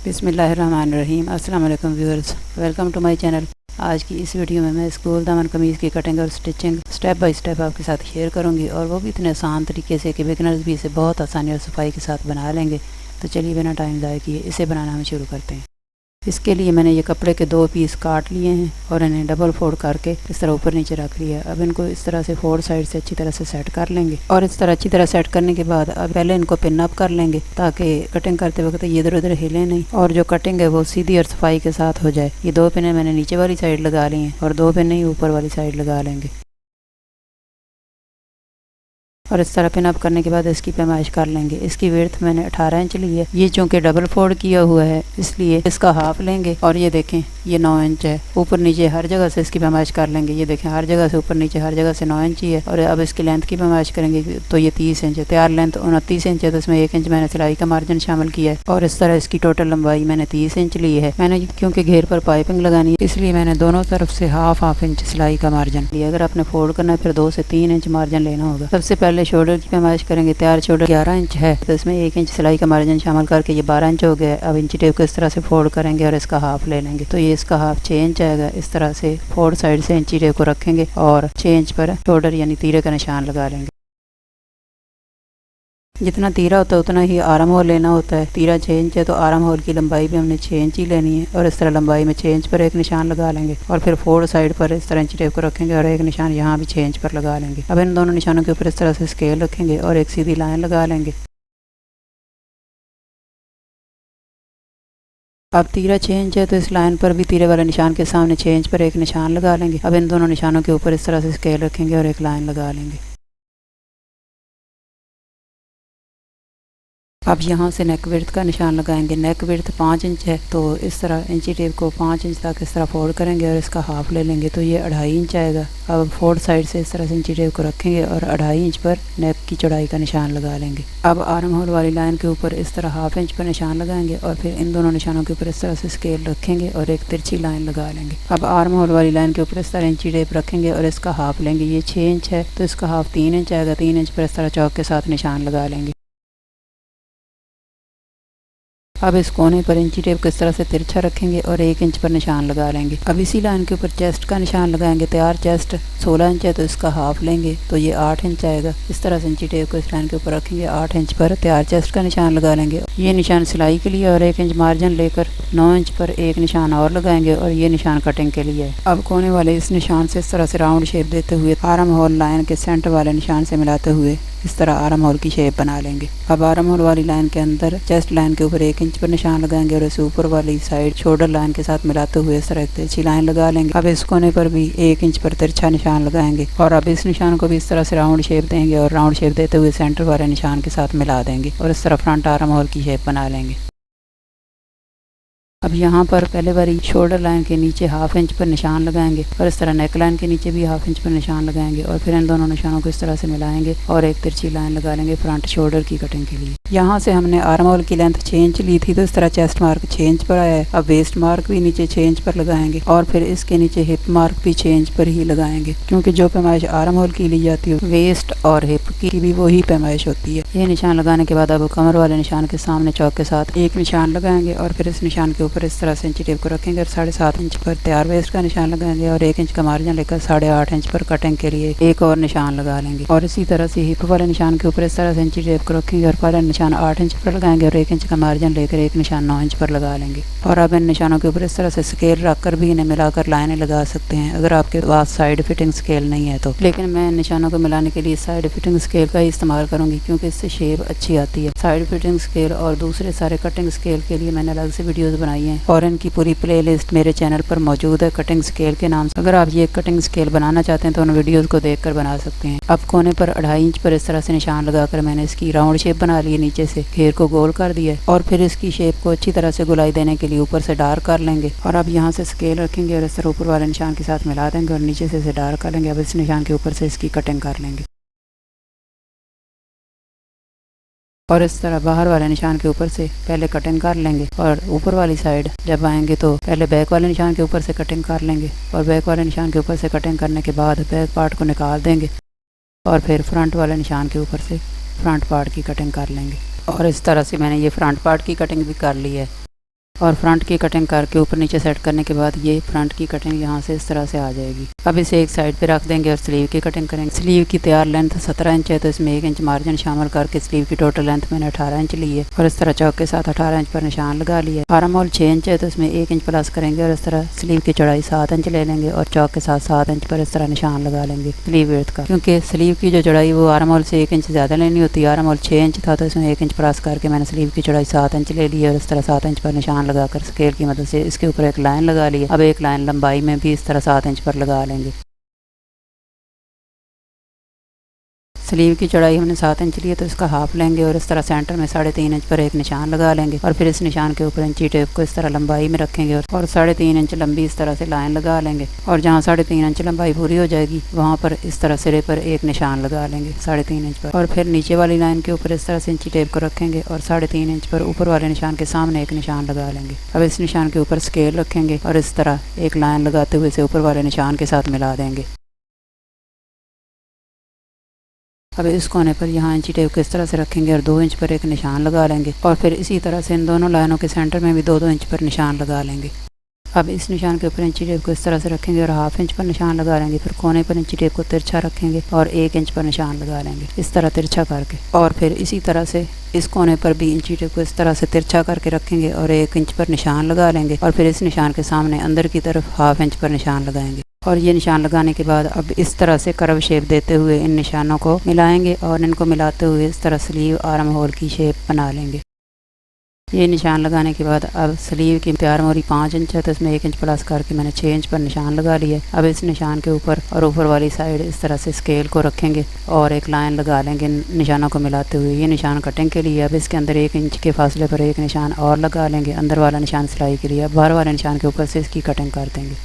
बिस्मिल्लाहिर्रहमानिर्रहीम। अस्सलाम वालेकुम viewers, welcome to my channel. आज की इस वीडियो में मैं स्कूल दामन कमीज़ की कटिंग और स्टिचिंग स्टेप बाय स्टेप आपके साथ शेयर करूंगी, और वो भी इतने आसान तरीके से कि बिगनर्स भी इसे बहुत आसानी और सफाई के साथ बना लेंगे। तो चलिए बिना टाइम ज़ाया किए इसे बनाना हम शुरू करते हैं। इसके लिए मैंने ये कपड़े के 2 पीस काट लिए हैं और इन्हें डबल फोल्ड करके इस तरह ऊपर नीचे रख लिया। अब इनको इस तरह से 4 साइड से अच्छी तरह से सेट कर लेंगे, और इस तरह अच्छी तरह सेट करने के बाद अब पहले इनको पिन अप कर लेंगे ताकि कटिंग करते वक्त ये इधर उधर हिले नहीं, और जो कटिंग है वो सीधी और सफाई के साथ हो जाए। ये 2 पिने मैंने नीचे वाली साइड लगा ली हैं और 2 पिने ही ऊपर वाली साइड लगा लेंगे, और इस तरह पिन अप करने के बाद इसकी पैमाइश कर लेंगे। इसकी विड्थ मैंने 18 इंच ली है। ये चूंकि डबल फोल्ड किया हुआ है इसलिए इसका हाफ लेंगे, और ये देखें ये 9 इंच है। ऊपर नीचे हर जगह से इसकी पैमाइश कर लेंगे। ये देखें हर जगह से ऊपर नीचे हर जगह से 9 इंच ही है। और अब इसकी लेंथ की पैमाइश करेंगे तो ये 30 इंच है। तैयार लेंथ 29 इंच है, तो इसमें 1 इंच मैंने सिलाई का मार्जिन शामिल किया है, और इस तरह इसकी टोटल लंबाई मैंने 30 इंच ली है। मैंने क्योंकि घेर पर पाइपिंग लगानी है इसलिए मैंने दोनों तरफ से हाफ इंच सिलाई का मार्जिन लिया। अगर आपने फोल्ड करना है फिर 2 से 3 इंच मार्जिन लेना होगा। सबसे पहले शोल्डर की पैमाइश करेंगे। तैयार शोल्डर 11 इंच है, तो इसमें 1 इंच सिलाई का मार्जिन शामिल करके ये 12 इंच हो गया। अब इंची टेप को इस तरह से फोल्ड करेंगे और इसका हाफ ले लेंगे, तो ये इसका हाफ 6 इंच आएगा। इस तरह से 4 साइड से इंची टेप को रखेंगे और 6 इंच पर शोल्डर यानी तीरे का निशान लगा लेंगे। जितना तीरा होता है उतना ही आर्म होल लेना होता है। तीरा 6 इंच है तो आर्म होल की लंबाई भी हमने 6 इंच ही लेनी है, और इस तरह लंबाई में 6 इंच पर एक निशान लगा लेंगे, और फिर 4 साइड पर इस तरह इंची टेप को रखेंगे और एक निशान यहाँ भी 6 इंच पर लगा लेंगे। अब इन दोनों निशानों के ऊपर इस तरह से स्केल रखेंगे और एक सीधी लाइन लगा लेंगे। अब तीरा 6 इंच है तो इस लाइन पर भी तीरे वाले निशान के सामने 6 इंच पर एक निशान लगा लेंगे। अब इन दोनों निशानों के ऊपर इस तरह से स्केल रखेंगे और एक लाइन लगा लेंगे। अब यहाँ से नेक विड्थ का निशान लगाएंगे। नेक विड्थ 5 इंच है, तो इस तरह इंची टेप को 5 इंच तक इस तरह फोल्ड करेंगे और इसका हाफ ले लेंगे, तो ये 2.5 इंच आएगा। अब 4 साइड से इस तरह से इंची टेप को रखेंगे और 2.5 इंच पर नेक की चौड़ाई का निशान लगा लेंगे। अब आर्म होल वाली लाइन के ऊपर इस तरह हाफ इंच पर निशान लगाएंगे, और फिर इन दोनों निशानों के ऊपर इस तरह से स्केल रखेंगे और एक तिरछी लाइन लगा लेंगे। अब आर्म होल वाली लाइन के ऊपर इस तरह इंची टेप रखेंगे और इसका हाफ लेंगे। ये 6 इंच है तो इसका हाफ 3 इंच आएगा। 3 इंच पर इस तरह चौक के साथ निशान लगा लेंगे। अब इस कोने पर इंची टेप को इस तरह से तिरछा रखेंगे और 1 इंच पर निशान लगा लेंगे। अब इसी लाइन के ऊपर चेस्ट का निशान लगाएंगे। तैयार चेस्ट 16 इंच है तो इसका हाफ लेंगे, तो ये 8 इंच आएगा। इस तरह से इंची टेप को इस लाइन के ऊपर रखेंगे, 8 इंच पर तैयार चेस्ट का निशान लगा लेंगे। ये निशान सिलाई के लिए, और 1 इंच मार्जिन लेकर 9 इंच पर एक निशान और लगाएंगे, और ये निशान कटिंग के लिए है। अब कोने वाले इस निशान से इस तरह से राउंड शेप देते हुए आर्म होल लाइन के सेंटर वाले निशान से मिलाते हुए इस तरह आर्म होल की शेप बना लेंगे। अब आर्म होल वाली लाइन के अंदर चेस्ट लाइन के ऊपर 1 इंच पर निशान लगाएंगे, और इसे ऊपर वाली साइड शोल्डर लाइन के साथ मिलाते हुए इस तरह एक तिरछी लाइन लगा लेंगे। अब इस कोने पर भी 1 इंच पर तिरछा निशान लगाएंगे, और अब इस निशान को भी इस तरह से राउंड शेप देंगे, और राउंड शेप देते हुए सेंटर वाले निशान के साथ मिला देंगे, और इस तरह फ्रंट आर्म होल की शेप बना लेंगे। अब यहाँ पर पहले बारी शोल्डर लाइन के नीचे हाफ इंच पर निशान लगाएंगे, और इस तरह नेक लाइन के नीचे भी हाफ इंच पर निशान लगाएंगे, और फिर इन दोनों निशानों को इस तरह से मिलाएंगे और एक तिरछी लाइन लगा लेंगे फ्रंट शोल्डर की कटिंग के लिए। यहाँ से हमने आर्म होल की लेंथ 6 इंच ली थी, तो इस तरह चेस्ट मार्क 6 इंच पर आया है। अब वेस्ट मार्क भी नीचे 6 इंच पर लगाएंगे, और फिर इसके नीचे हिप मार्क भी 6 इंच पर ही लगाएंगे, क्योंकि जो पैमाइश आर्म होल की ली जाती है वेस्ट और हिप की भी वही पैमाइश होती है। ये निशान लगाने के बाद अब कमर वाले निशान के सामने चौक के साथ एक निशान लगाएंगे, और फिर इस निशान के ऊपर इस तरह से इंची टेप को रखेंगे और 7.5 इंच पर तैयार वेस्ट का निशान लगाएंगे, और 1 इंच का मार्जिन लेकर 8.5 इंच पर कटिंग के लिए एक और निशान लगा लेंगे। और इसी तरह से हिप वाले निशान के ऊपर इस तरह से इंची टेप को रखेंगे और पहला निशान 8 इंच पर लगाएंगे, और 1 इंच का मार्जिन लेकर एक निशान 9 इंच पर लगा लेंगे। और अब इन निशानों के ऊपर इस तरह से स्केल रखकर भी इन्हें मिलाकर लाइनें लगा सकते हैं, अगर आपके पास साइड फिटिंग स्केल नहीं है तो। लेकिन मैं निशानों को मिलाने के लिए साइड फिटिंग स्केल का ही इस्तेमाल करूंगी, क्योंकि इससे शेप अच्छी आती है। साइड फिटिंग स्केल और दूसरे सारे कटिंग स्केल के लिए मैंने अलग से वीडियोस बनाई हैं, और इनकी पूरी प्लेलिस्ट मेरे चैनल पर मौजूद है कटिंग स्केल के नाम से। अगर आप ये कटिंग स्केल बनाना चाहते हैं तो उन वीडियोस को देखकर बना सकते हैं। अब कोने पर 2.5 इंच पर इस तरह से निशान लगाकर मैंने इसकी राउंड शेप बना ली है। नीचे से घेर को गोल कर दिया है, और फिर इसकी शेप को अच्छी तरह से गुलाई देने के लिए ऊपर से डार्क कर लेंगे, और अब यहाँ से स्केल रखेंगे और इस तरह ऊपर वाले निशान के साथ मिला देंगे और नीचे से इसे डार्क कर लेंगे। अब इस निशान के ऊपर से इसकी कटिंग कर लेंगे, और इस तरह बाहर वाले निशान के ऊपर से पहले कटिंग कर लेंगे, और ऊपर वाली साइड जब आएंगे तो पहले बैक वाले निशान के ऊपर से कटिंग कर लेंगे, और बैक वाले निशान के ऊपर से कटिंग करने के बाद बैक पार्ट को निकाल देंगे, और फिर फ्रंट वाले निशान के ऊपर से फ्रंट पार्ट की कटिंग कर लेंगे। और इस तरह से मैंने ये फ्रंट पार्ट की कटिंग भी कर ली है। और फ्रंट की कटिंग करके ऊपर नीचे सेट करने के बाद ये फ्रंट की कटिंग यहाँ से इस तरह से आ जाएगी। अब इसे एक साइड पे रख देंगे और स्लीव की कटिंग करेंगे। स्लीव की तैयार लेंथ 17 इंच है, तो इसमें 1 इंच मार्जिन शामिल करके स्लीव की टोटल लेंथ मैंने 18 इंच ली है और इस तरह चौक के साथ 18 इंच पर निशान लगा लिया। आर्म होल 6 इंच है, तो इसमें 1 इंच प्लस करेंगे और इस तरह स्लीव की चौड़ाई 7 इंच ले लेंगे और चौक के साथ 7 इंच पर इस तरह निशान लगा लेंगे स्लीव विड्थ का। क्योंकि स्लीव की जो चौड़ाई वो आर्म होल से 1 इंच ज़्यादा लेनी होती है। आर्म होल 6 इंच था, तो इसमें 1 इंच प्लस करके मैंने स्लीव की चौड़ाई 7 इंच ले ली है और इस तरह 7 इंच पर निशान लगाकर स्केल की मदद से इसके ऊपर एक लाइन लगा ली है। अब एक लाइन लंबाई में भी इस तरह 7 इंच पर लगा लेंगे। स्लीव की चौड़ाई हमने 7 इंच ली है, तो इसका हाफ लेंगे और इस तरह सेंटर में 3.5 इंच पर एक निशान लगा लेंगे और फिर इस निशान के ऊपर इंची टेप को इस तरह लंबाई में रखेंगे और 3.5 इंच लंबी इस तरह से लाइन लगा लेंगे और जहाँ 3.5 इंच लंबाई पूरी हो जाएगी वहाँ पर इस तरह सिरे पर एक निशान लगा लेंगे 3.5 इंच पर और फिर नीचे वाली लाइन के ऊपर इस तरह से इंची टेप को रखेंगे और 3.5 इंच पर ऊपर वाले निशान के सामने एक निशान लगा लेंगे। अब इस निशान के ऊपर स्केल रखेंगे और इस तरह एक लाइन लगाते हुए इसे ऊपर वाले निशान के साथ मिला देंगे। अब इस कोने पर यहाँ इंची टेप को इस तरह से रखेंगे और 2 इंच पर एक निशान लगा लेंगे और फिर इसी तरह से इन दोनों लाइनों के सेंटर में भी 2-2 इंच पर निशान लगा लेंगे। अब इस निशान के ऊपर इंची टेप को इस तरह से रखेंगे और हाफ इंच पर निशान लगा लेंगे। फिर कोने पर इंची टेप को तिरछा रखेंगे और 1 इंच पर निशान लगा लेंगे इस तरह तिरछा करके और फिर इसी तरह से इस कोने पर भी इंची टेप को इस तरह से तिरछा करके रखेंगे और 1 इंच पर निशान लगा लेंगे और फिर इस निशान के सामने अंदर की तरफ हाफ इंच पर निशान लगाएंगे और ये निशान लगाने के बाद अब इस तरह से कर्व शेप देते हुए इन निशानों को मिलाएंगे और इनको मिलाते हुए इस तरह स्लीव आर्म होल की शेप बना लेंगे। ये निशान लगाने के बाद अब स्लीव की तैयार मोरी 5 इंच है, तो इसमें 1 इंच प्लस करके मैंने 6 इंच पर निशान लगा लिया है। अब इस निशान के ऊपर और ऊपर वाली साइड इस तरह से स्केल को रखेंगे और एक लाइन लगा लेंगे निशानों को मिलाते हुए। ये निशान कटिंग के लिए। अब इसके अंदर 1 इंच के फासले पर एक निशान और लगा लेंगे अंदर वाला निशान सिलाई के लिए। अब बाहर वाले निशान के ऊपर से इसकी कटिंग कर देंगे।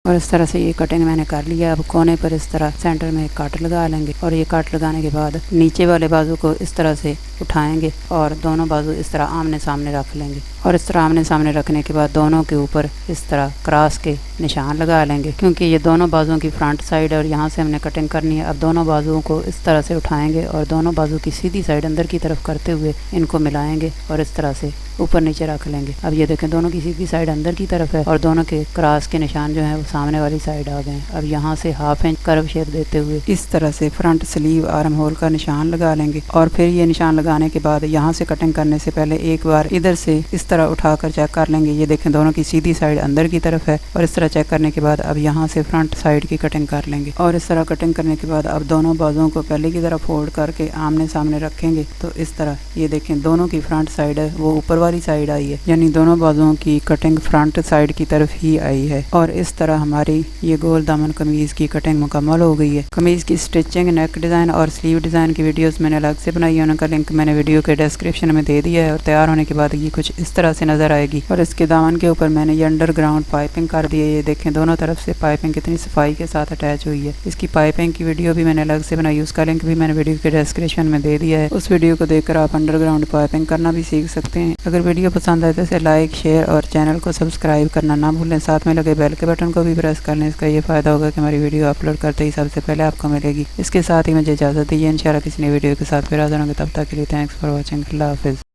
और इस तरह से ये कटिंग मैंने कर लिया। अब कोने पर इस तरह सेंटर में एक काट लगा लेंगे और ये काट लगाने के बाद नीचे वाले बाजू को इस तरह से उठाएंगे और दोनों बाजू इस तरह आमने सामने रख लेंगे और इस तरह आमने सामने रखने के बाद दोनों के ऊपर इस तरह क्रॉस के निशान लगा लेंगे। क्योंकि ये दोनों बाजुओं की फ्रंट साइड है और यहाँ से हमने कटिंग करनी है। अब दोनों बाजुओं को इस तरह से उठाएंगे और दोनों बाजू की सीधी साइड अंदर की तरफ करते हुए इनको मिलाएंगे और इस तरह से ऊपर नीचे रख लेंगे। अब ये देखें दोनों की सीधी साइड अंदर की तरफ है और दोनों के क्रॉस के निशान जो है वो सामने वाली साइड आ गए। अब यहाँ से हाफ इंच कर्व शेप देते हुए इस तरह से फ्रंट स्लीव आर्म होल का निशान लगा लेंगे और फिर ये निशान लगाने के बाद यहाँ से कटिंग करने से पहले एक बार इधर से इस तरह उठाकर चेक कर लेंगे। ये देखें दोनों की सीधी साइड अंदर की तरफ है और इस तरह चेक करने के बाद अब यहाँ से फ्रंट साइड की कटिंग कर लेंगे और इस तरह कटिंग करने के बाद अब दोनों बाजुओं को पहले की तरह फोल्ड करके आमने सामने रखेंगे। तो इस तरह ये देखें दोनों की फ्रंट साइड है वो ऊपर वाली साइड आई है, यानी दोनों बाजुओं की कटिंग फ्रंट साइड की तरफ ही आई है। और इस तरह हमारी ये गोल दामन कमीज की कटिंग मुकम्मल हो गई है। कमीज की स्टिचिंग, नेक डिजाइन और स्लीव डिजाइन की वीडियोस मैंने अलग से बनाई है, उनका लिंक मैंने वीडियो के डिस्क्रिप्शन में दे दिया है। और तैयार होने के बाद ये कुछ इस तरह से नजर आएगी और इसके दामन के ऊपर मैंने ये अंडरग्राउंड पाइपिंग कर दी है। ये देखें दोनों तरफ से पाइपिंग कितनी सफाई के साथ अटैच हुई है। इसकी पाइपिंग की वीडियो भी मैंने अलग से बनाई, उसका लिंक भी मैंने वीडियो के डिस्क्रिप्शन में दे दिया है। उस वीडियो को देखकर आप अंडरग्राउंड पाइपिंग करना भी सीख सकते हैं। अगर वीडियो पसंद आए तो इसे लाइक, शेयर और चैनल को सब्सक्राइब करना ना भूलें। साथ में लगे बेल के बटन को भी प्रेस कर लें। इसका ये फायदा होगा कि हमारी वीडियो अपलोड करते ही सबसे पहले आपको मिलेगी। इसके साथ ही मुझे इजाजत दीजिए। इंशाल्लाह किसी नई वीडियो के साथ फिर हाजिर होंगे। तब तक के लिए थैंक्स फॉर वॉचिंग। अल्लाह हाफिज़।